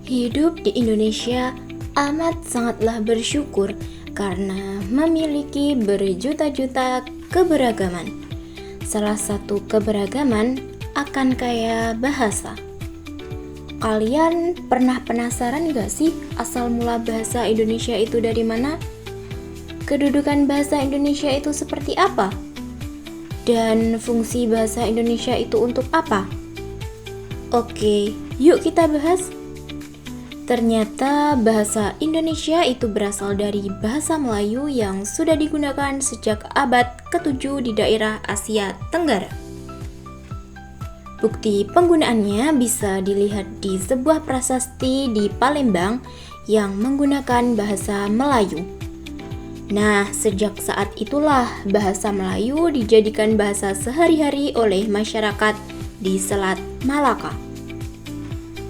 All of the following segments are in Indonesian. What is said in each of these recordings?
Hidup di Indonesia amat sangatlah bersyukur karena memiliki berjuta-juta keberagaman. Salah satu keberagaman akan kaya bahasa. Kalian pernah penasaran gak sih asal mula bahasa Indonesia itu dari mana? Kedudukan bahasa Indonesia itu seperti apa? Dan fungsi bahasa Indonesia itu untuk apa? Oke, yuk kita bahas. Ternyata bahasa Indonesia itu berasal dari bahasa Melayu yang sudah digunakan sejak abad ke-7 di daerah Asia Tenggara. Bukti penggunaannya bisa dilihat di sebuah prasasti di Palembang yang menggunakan bahasa Melayu. Nah, sejak saat itulah bahasa Melayu dijadikan bahasa sehari-hari oleh masyarakat di Selat Malaka.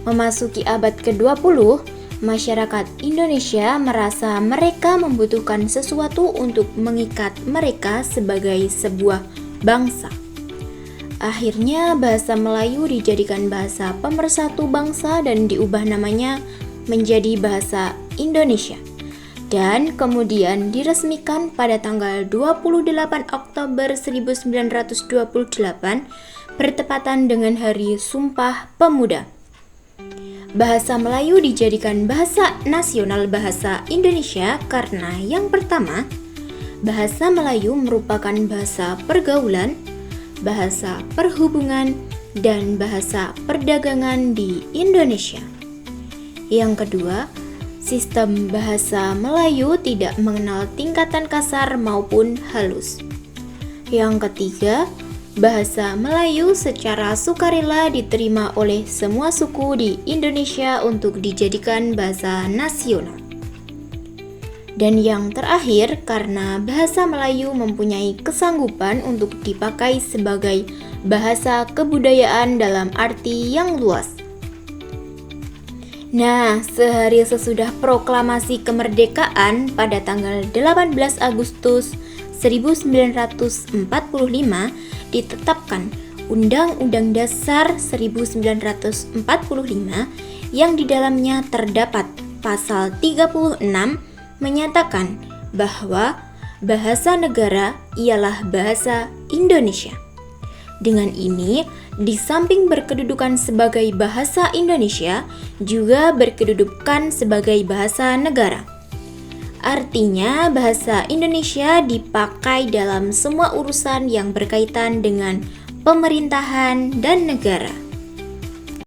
Memasuki abad ke-20, masyarakat Indonesia merasa mereka membutuhkan sesuatu untuk mengikat mereka sebagai sebuah bangsa. Akhirnya bahasa Melayu dijadikan bahasa pemersatu bangsa dan diubah namanya menjadi bahasa Indonesia. Dan kemudian diresmikan pada tanggal 28 Oktober 1928 bertepatan dengan Hari Sumpah Pemuda. Bahasa Melayu dijadikan bahasa nasional bahasa Indonesia karena yang pertama, bahasa Melayu merupakan bahasa pergaulan, bahasa perhubungan, dan bahasa perdagangan di Indonesia. Yang kedua, sistem bahasa Melayu tidak mengenal tingkatan kasar maupun halus. Yang ketiga, bahasa Melayu secara sukarela diterima oleh semua suku di Indonesia untuk dijadikan bahasa nasional. Dan yang terakhir, karena bahasa Melayu mempunyai kesanggupan untuk dipakai sebagai bahasa kebudayaan dalam arti yang luas. Nah, sehari sesudah proklamasi kemerdekaan pada tanggal 18 Agustus 1945 ditetapkan Undang-Undang Dasar 1945 yang di dalamnya terdapat pasal 36 menyatakan bahwa bahasa negara ialah bahasa Indonesia. Dengan ini, di samping berkedudukan sebagai bahasa Indonesia, juga berkedudukan sebagai bahasa negara. Artinya, bahasa Indonesia dipakai dalam semua urusan yang berkaitan dengan pemerintahan dan negara.